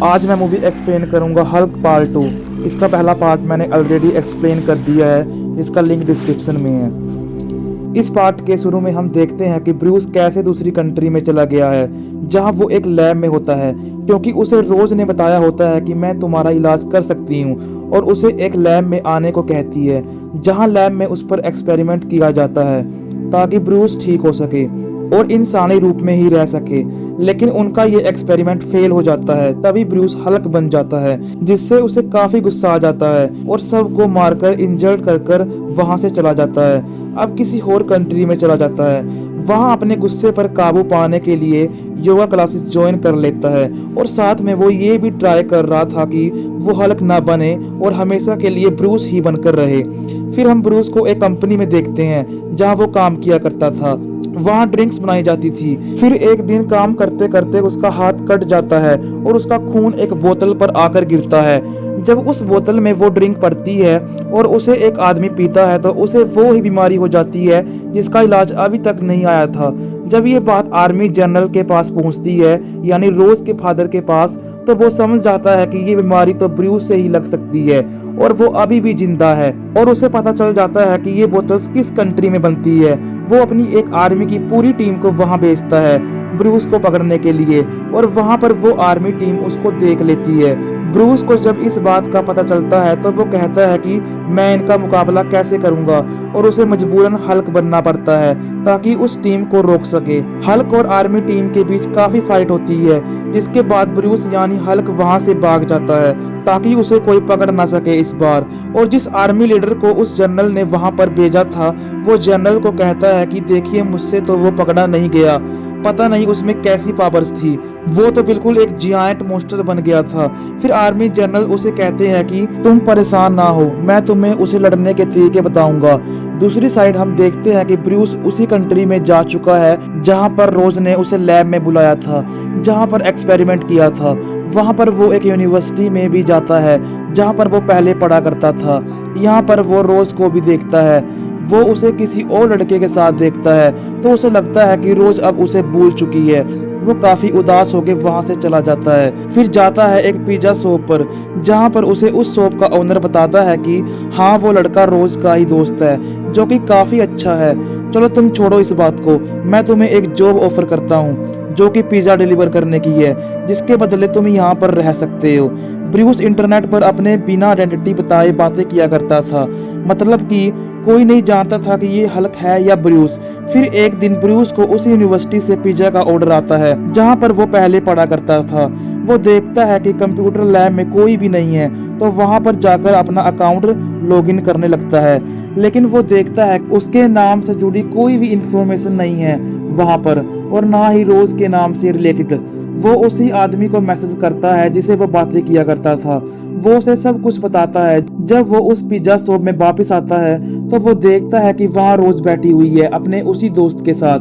आज मैं movie explain करूंगा हल्क पार्ट 2। इसका पहला पार्ट मैंने ऑलरेडी एक्सप्लेन कर दिया है, इसका लिंक डिस्क्रिप्शन में है। इस पार्ट के शुरू में हम देखते हैं कि ब्रूस कैसे दूसरी कंट्री में चला गया है, जहां वो एक लैब में होता है, क्योंकि उसे रोज ने बताया होता है कि मैं तुम्हारा इलाज कर सकती हूं, और उसे एक लैब में आने को कहती है, जहां लैब में उस पर एक्सपेरिमेंट किया जाता है ताकि ब्रूस ठीक हो सके और इंसानी रूप में ही रह सके। लेकिन उनका ये एक्सपेरिमेंट फेल हो जाता है। तभी ब्रूस हल्क बन जाता है, जिससे उसे काफी गुस्सा आ जाता है और सबको मारकर इंजर्ड कर कर वहां से चला जाता है। अब किसी और कंट्री में चला जाता है, वहां अपने गुस्से पर काबू पाने के लिए योगा क्लासेस ज्वाइन कर लेता है, और साथ में वो ये भी ट्राई कर रहा था कि वो हल्क ना बने और हमेशा के लिए ब्रूस ही बनकर रहे। फिर हम ब्रूस को एक कंपनी में देखते हैं जहां वो काम किया करता था। वहां ड्रिंक्स बनाई जाती थी। फिर एक दिन काम करते करते उसका हाथ कट जाता है और उसका खून एक बोतल पर आकर गिरता है। जब उस बोतल में वो ड्रिंक पड़ती है और उसे एक आदमी पीता है तो उसे वो ही बीमारी हो जाती है जिसका इलाज अभी तक नहीं आया था। जब ये बात आर्मी जनरल के पास पहुंचती है, यानी रोज के फादर के पास, तो वो समझ जाता है कि ये बीमारी तो ब्रूस से ही लग सकती है और वो अभी भी जिंदा है। और उसे पता चल जाता है कि ये बोतल्स किस कंट्री में बनती है। वो अपनी एक आर्मी की पूरी टीम को वहां भेजता है ब्रूस को पकड़ने के लिए, और वहां पर वो आर्मी टीम उसको देख लेती है। ब्रूस को जब इस बात का पता चलता है तो वो कहता है कि मैं इनका मुकाबला कैसे करूंगा, और उसे मजबूरन हल्क बनना पड़ता है ताकि उस टीम को रोक सके। हल्क और आर्मी टीम के बीच काफी फाइट होती है, जिसके बाद ब्रूस यानी हल्क वहां से भाग जाता है ताकि उसे कोई पकड़ ना सके इस बार। और जिस आर्मी लीडर को उस जनरल ने वहां पर भेजा था, वो जनरल को कहता है कि देखिए, मुझसे तो वो पकड़ा नहीं गया, पता नहीं उसमें कैसी पावर्स थी, वो तो बिल्कुल एक जियांट मॉन्स्टर बन गया था। फिर आर्मी जनरल उसे कहते हैं कि तुम परेशान ना हो, मैं तुम्हें उसे लड़ने के तरीके बताऊंगा। दूसरी साइड हम देखते हैं कि ब्रूस उसी कंट्री में जा चुका है जहां पर रोज ने उसे लैब में बुलाया था, जहां पर एक्सपेरिमेंट किया था। वहां पर वो एक यूनिवर्सिटी में भी जाता है जहां पर वो पहले पढ़ा करता था। यहाँ पर वो रोज को भी देखता है। वो उसे किसी और लड़के के साथ देखता है तो उसे लगता है कि रोज अब उसे भूल चुकी है। वो काफी उदास होकर वहां से चला जाता है। फिर जाता है एक पिज्जा शॉप पर, जहां पर उसे उस शॉप का ओनर बताता है कि हाँ, वो लड़का रोज का ही दोस्त है, जो कि काफी अच्छा है। चलो तुम छोड़ो इस बात को, मैं तुम्हें एक जॉब ऑफर करता हूँ जो कि पिज्जा डिलीवर करने की है, जिसके बदले तुम यहाँ पर रह सकते हो। ब्रूस इंटरनेट पर अपने बिना आइडेंटिटी बताए बातें किया करता था, मतलब कि कोई नहीं जानता था कि ये हल्क है या ब्रूस। फिर एक दिन ब्रूस को उस यूनिवर्सिटी से पिज्जा का ऑर्डर आता है जहां पर वो पहले पढ़ा करता था। वो देखता है कि कंप्यूटर लैब में कोई भी नहीं है, तो वहां पर जाकर अपना अकाउंट लॉगिन करने लगता है। लेकिन वो देखता है उसके नाम से जुड़ी कोई भी इंफॉर्मेशन नहीं है वहां पर, और ना ही रोज के नाम से रिलेटेड। वो उसी आदमी को मैसेज करता है जिसे वो बातें किया करता था। वो उसे सब कुछ बताता है। जब वो उस पिज्जा शॉप में वापस आता है तो वो देखता है कि वहाँ रोज बैठी हुई है अपने उसी दोस्त के साथ।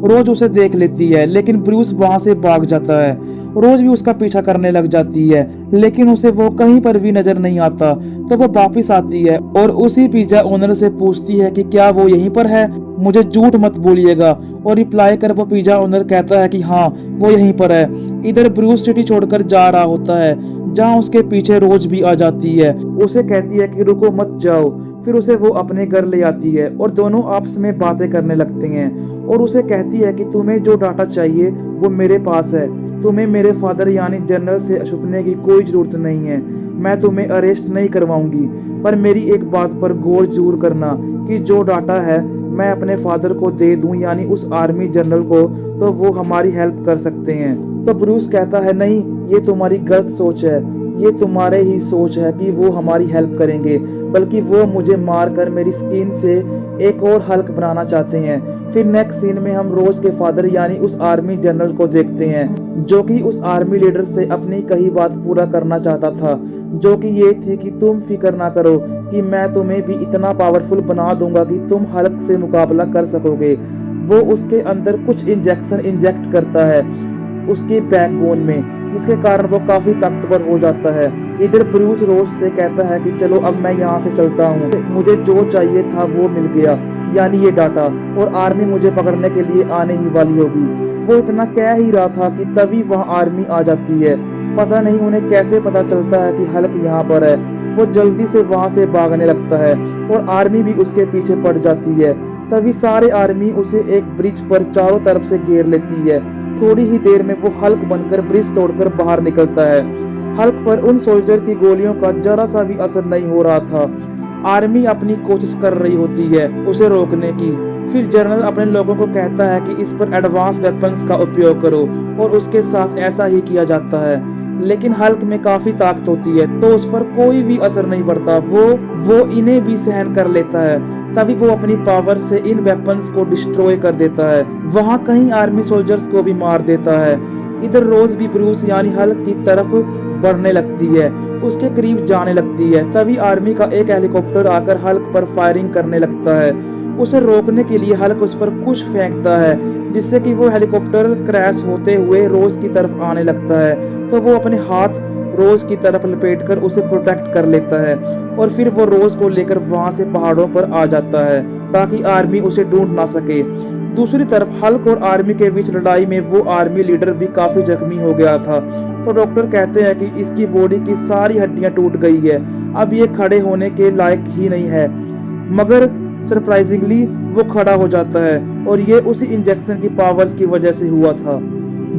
रोज उसे देख लेती है, लेकिन ब्रूस वहां से भाग जाता है। रोज भी उसका पीछा करने लग जाती है, लेकिन उसे वो कहीं पर भी नजर नहीं आता। तो वो वापस आती है और उसी पिज्जा ओनर से पूछती है कि क्या वो यहीं पर है, मुझे झूठ मत बोलिएगा। और रिप्लाई कर वो पिज्जा ओनर कहता है कि हाँ, वो यहीं पर है। इधर ब्रूस सिटी छोड़कर जा रहा होता है, जहाँ उसके पीछे रोज भी आ जाती है। उसे कहती है कि रुको मत जाओ। फिर उसे वो अपने घर ले आती है और दोनों आपस में बातें करने लगते हैं, और उसे कहती है कि तुम्हें जो डाटा चाहिए वो मेरे पास है। तुम्हें मेरे फादर यानी जनरल से छुपने की कोई जरूरत नहीं है। मैं तुम्हें अरेस्ट नहीं करवाऊंगी, पर मेरी एक बात पर गौर जरूर करना कि जो डाटा है मैं अपने फादर को दे दूं, यानी उस आर्मी जनरल को, तो वो हमारी हेल्प कर सकते हैं। तो ब्रूस कहता है नहीं, ये तुम्हारी गलत सोच है, ये तुम्हारे ही सोच है कि वो हमारी हेल्प करेंगे, बल्कि वो मुझे मारकर मेरी स्किन से एक और हल्क बनाना चाहते हैं। फिर नेक्स्ट सीन में हम रोज के फादर यानी उस आर्मी जनरल को देखते हैं, जो कि उस आर्मी लीडर से अपनी कही बात पूरा करना चाहता था, जो कि ये थी कि तुम फिक्र ना करो कि मैं तुम्हें भी इतना पावरफुल बना दूंगा कि तुम हल्क से मुकाबला कर सकोगे। वो उसके अंदर कुछ इंजेक्शन इंजेक्ट करता है उसके बैकबोन में, जिसके कारण वो काफी ताकतवर हो जाता है। इधर ब्रूस रोज से कहता है कि चलो अब मैं यहाँ से चलता हूँ, मुझे जो चाहिए था वो मिल गया, यानी ये डाटा, और आर्मी मुझे पकड़ने के लिए आने ही वाली होगी। वो इतना कह ही रहा था कि तभी वहाँ आर्मी आ जाती है। पता नहीं उन्हें कैसे पता चलता है कि हल्क यहाँ पर है। वो जल्दी से वहां से भागने लगता है और आर्मी भी उसके पीछे पड़ जाती है। तभी सारे आर्मी उसे एक ब्रिज पर चारों तरफ से घेर लेती है। थोड़ी ही देर में वो हल्क बनकर ब्रिज तोड़कर बाहर निकलता है। हल्क पर उन सोल्जर की गोलियों का जरा सा भी असर नहीं हो रहा था। आर्मी अपनी कोशिश कर रही होती है उसे रोकने की। फिर जनरल अपने लोगों को कहता है कि इस पर एडवांस वेपन्स का उपयोग करो और उसके साथ ऐसा ही किया जाता है। लेकिन हल्क में काफी ताकत होती है तो उस पर कोई भी असर नहीं पड़ता। वो इन्हें भी सहन कर लेता है। तभी वो अपनी पावर से इन वेपन्स को डिस्ट्रॉय कर देता है। वहाँ कई आर्मी सोल्जर्स को भी मार देता है। इधर रोज भी ब्रूस यानी हल्क की तरफ बढ़ने लगती है, उसके करीब जाने लगती है। तभी आर्मी का एक हेलीकॉप्टर आकर हल्क पर फायरिंग करने लगता है। उसे रोकने के लिए हल्क उस पर कुछ फेंकता है जिससे कि वो हेलीकॉप्टर क्रैश होते हुए रोज की तरफ आने लगता है। तो वो अपने हाथ रोज की तरफ लपेटकर उसे प्रोटेक्ट कर लेता है और फिर वो रोज को लेकर वहां से पहाड़ों पर आ जाता है ताकि आर्मी उसे ढूंढ ना सके। दूसरी तरफ हल्क और आर्मी के बीच लड़ाई में वो आर्मी लीडर भी काफी जख्मी हो गया था। तो डॉक्टर कहते हैं कि इसकी बॉडी की सारी हड्डियां टूट गई है, अब ये खड़े होने के लायक ही नहीं है। मगर सरप्राइजिंगली वो खड़ा हो जाता है और ये उसी इंजेक्शन की पावर्स की वजह से हुआ था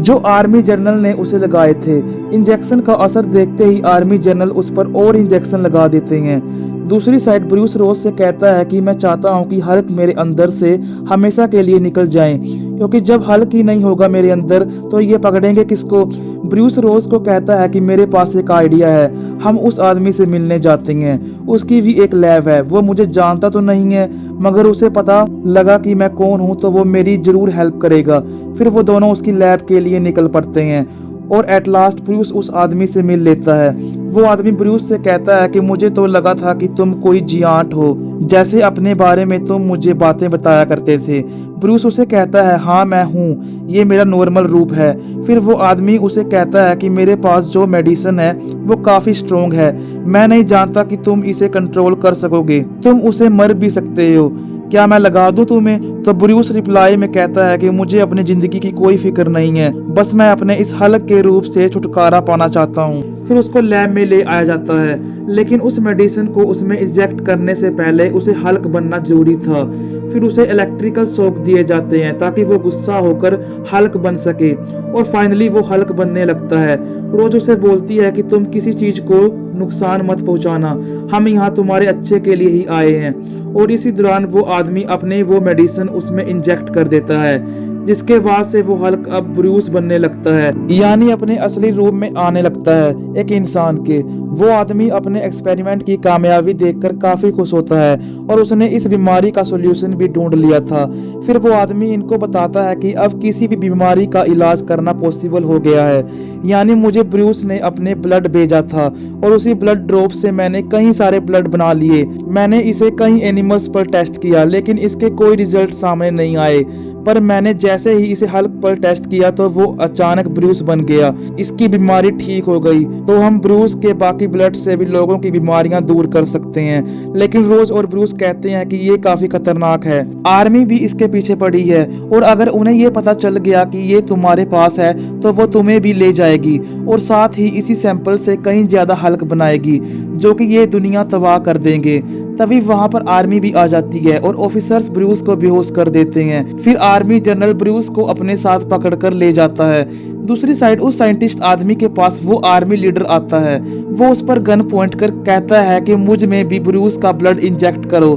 जो आर्मी जनरल ने उसे लगाए थे। इंजेक्शन का असर देखते ही आर्मी जनरल उस पर और इंजेक्शन लगा देते हैं। दूसरी साइड ब्रूस रोज से कहता है कि मैं चाहता हूं कि हल्क मेरे अंदर से हमेशा के लिए निकल जाए, क्योंकि जब हल्क ही नहीं होगा मेरे अंदर तो ये पकड़ेंगे किसको। ब्रूस रोज को कहता है कि मेरे पास एक आइडिया है, हम उस आदमी से मिलने जाते हैं। उसकी भी एक लैब है, वो मुझे जानता तो नहीं है मगर उसे पता लगा कि मैं कौन हूँ तो वो मेरी जरूर हेल्प करेगा। फिर वो दोनों उसकी लैब के लिए निकल पड़ते हैं और एट लास्ट ब्रूस उस आदमी से मिल लेता है। वो आदमी ब्रूस से कहता है कि मुझे तो लगा था कि तुम कोई जियांट हो, जैसे अपने बारे में तुम मुझे बातें बताया करते थे। ब्रूस उसे कहता है हाँ मैं हूँ, ये मेरा नॉर्मल रूप है। फिर वो आदमी उसे कहता है कि मेरे पास जो मेडिसिन है वो काफी स्ट्रोंग है, मैं नहीं जानता कि तुम इसे कंट्रोल कर सकोगे, तुम उसे मर भी सकते हो, क्या मैं लगा दूं तुम्हें। तो ब्रूस रिप्लाई में कहता है कि मुझे अपनी जिंदगी की कोई फिक्र नहीं है, बस मैं अपने इस हल्क के रूप से छुटकारा पाना चाहता हूँ। फिर उसको लैब में ले आया जाता है, लेकिन उस मेडिसिन को उसमें इंजेक्ट करने से पहले उसे हल्क बनना जरूरी था। फिर उसे इलेक्ट्रिकल शॉक दिए जाते हैं ताकि वो गुस्सा होकर हल्क बन सके और फाइनली वो हल्क बनने लगता है। रोज उसे बोलती है कि तुम किसी चीज को नुकसान मत पहुंचाना, हम यहाँ तुम्हारे अच्छे के लिए ही आए हैं। और इसी दौरान वो आदमी अपने वो मेडिसिन उसमें इंजेक्ट कर देता है, जिसके बाद से वो हल्क अब ब्रूस बनने लगता है, यानी अपने असली रूप में आने लगता है एक इंसान के। वो आदमी अपने एक्सपेरिमेंट की कामयाबी देखकर काफी खुश होता है और उसने इस बीमारी का सॉल्यूशन भी ढूंढ लिया था। फिर वो आदमी इनको बताता है कि अब किसी भी बीमारी का इलाज करना पॉसिबल हो गया है, यानी मुझे ब्रूस ने अपने ब्लड भेजा था और उसी ब्लड ड्रॉप से मैंने कई सारे ब्लड बना लिए। मैंने इसे कई एनिमल्स पर टेस्ट किया लेकिन इसके कोई रिजल्ट सामने नहीं आए, पर मैंने जैसे ही इसे हल्क पर टेस्ट किया तो वो अचानक ब्रूस बन गया, इसकी बीमारी ठीक हो गई। तो हम ब्रूस के बाकी ब्लड से भी लोगों की बीमारियां दूर कर सकते हैं। लेकिन रोज और ब्रूस कहते हैं कि ये काफी खतरनाक है, आर्मी भी इसके पीछे पड़ी है और अगर उन्हें ये पता चल गया कि ये तुम्हारे पास है तो वो तुम्हें भी ले जाएगी और साथ ही इसी सैंपल से कहीं ज्यादा हल्क बनाएगी जो कि ये दुनिया तबाह कर देंगे। तभी वहां पर आर्मी भी आ जाती है और ऑफिसर्स ब्रूस को बेहोश कर देते हैं। फिर आर्मी जनरल ब्रूस को अपने साथ पकड़कर ले जाता है। दूसरी साइड उस साइंटिस्ट आदमी के पास वो आर्मी लीडर आता है। वो उस पर गन पॉइंट कर कहता है कि मुझ में भी ब्रूस का ब्लड इंजेक्ट करो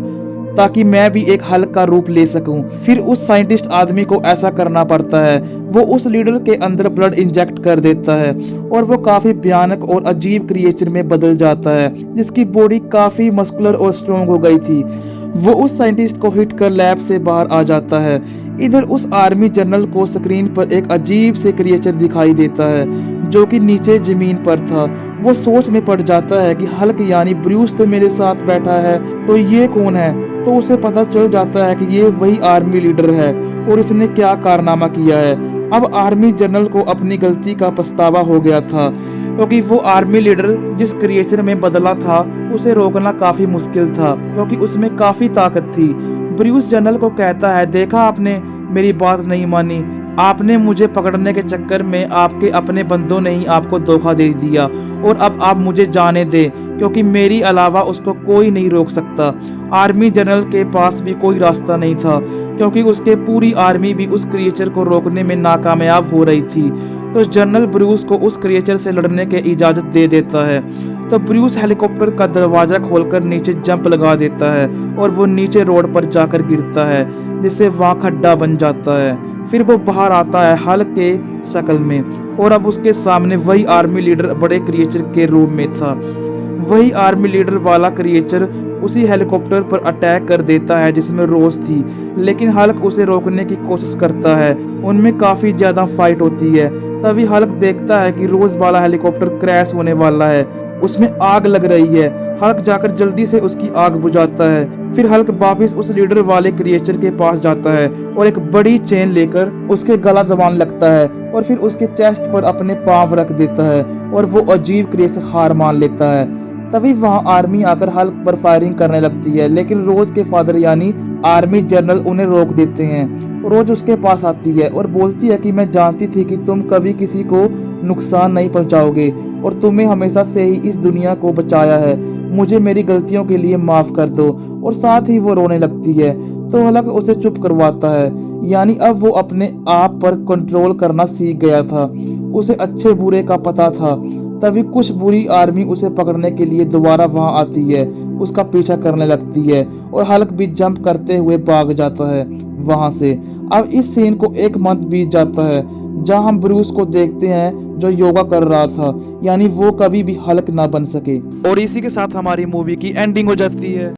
ताकि मैं भी एक हल्क का रूप ले सकूं। फिर उस साइंटिस्ट आदमी को ऐसा करना पड़ता है, वो उस लीडर के अंदर ब्लड इंजेक्ट कर देता है और वो काफी भयानक और अजीब क्रिएचर में बदल जाता है जिसकी बॉडी काफी मस्कुलर और स्ट्रॉन्ग हो गई थी। वो उस साइंटिस्ट को हिट कर लैब से बाहर आ जाता है। इधर उस आर्मी जनरल को स्क्रीन पर एक अजीब से क्रिएचर दिखाई देता है जो कि नीचे जमीन पर था। वो सोच में पड़ जाता है कि हल्क यानी ब्रूस तो मेरे साथ बैठा है तो ये कौन है। तो उसे पता चल जाता है कि ये वही आर्मी लीडर है और इसने क्या कारनामा किया है। अब आर्मी जनरल को अपनी गलती का पछतावा हो गया था क्योंकि वो आर्मी लीडर जिस क्रिएचर में बदला था उसे रोकना काफी मुश्किल था क्योंकि उसमें काफी ताकत थी। ब्रूस जनरल को कहता है देखा आपने मेरी बात नहीं मानी, आपने मुझे पकड़ने के चक्कर में आपके अपने बंदों ने ही आपको धोखा दे दिया और अब आप मुझे जाने दें, क्योंकि मेरी अलावा उसको कोई नहीं रोक सकता। आर्मी जनरल के पास भी कोई रास्ता नहीं था, क्योंकि उसके पूरी आर्मी भी उस क्रिएचर को रोकने में नाकामयाब हो रही थी। तो जनरल ब्रूस को उस क्रिएचर से लड़ने की इजाज़त दे देता है। तो ब्रूस हेलीकॉप्टर का दरवाज़ा खोलकर नीचे जंप लगा देता है और वो नीचे रोड पर जाकर गिरता है, जिससे वहाँ खड्डा बन जाता है। फिर वो बाहर आता है हल्क के शक्ल में, और अब उसके सामने वही आर्मी लीडर बड़े क्रिएचर के रूप में था। वही आर्मी लीडर वाला क्रिएचर उसी हेलीकॉप्टर पर अटैक कर देता है जिसमें रोज थी, लेकिन हल्क उसे रोकने की कोशिश करता है। उनमें काफी ज्यादा फाइट होती है। तभी हल्क देखता है कि रोज वाला हेलीकॉप्टर क्रैश होने वाला है, उसमें आग लग रही है। हल्क जाकर जल्दी से उसकी आग बुझाता है। फिर हल्क वापिस उस लीडर वाले क्रिएचर के पास जाता है और एक बड़ी चेन लेकर उसके गला दबाने लगता है और फिर उसके चेस्ट पर अपने पांव रख देता है और वो अजीब क्रिएचर हार मान लेता है। तभी वहां आर्मी आकर हल्क पर फायरिंग करने लगती है, लेकिन रोज के फादर यानी आर्मी जनरल उन्हें रोक देते हैं। रोज उसके पास आती है और बोलती है कि मैं जानती थी कि तुम कभी किसी को नुकसान नहीं पहुंचाओगे और तुम्हें हमेशा से ही इस दुनिया को बचाया है। मुझे मेरी गलतियों के लिए माफ कर दो। और साथ ही वो रोने लगती है। तो हल्क उसे चुप करवाता है, यानी अब वो अपने आप पर कंट्रोल करना सीख गया था। उसे अच्छे बुरे का पता था। तभी कुछ बुरी आर्मी उसे पकड़ने के लिए दोबारा वहां आती है, उसका पीछा करने लगती है और हल्क भी जंप करते हुए भाग जाता है वहां से। अब इस सीन को 1 मंथ बीत जाता है, जहां हम ब्रूस को देखते हैं जो योगा कर रहा था, यानी वो कभी भी हल्क ना बन सके। और इसी के साथ हमारी मूवी की एंडिंग हो जाती है।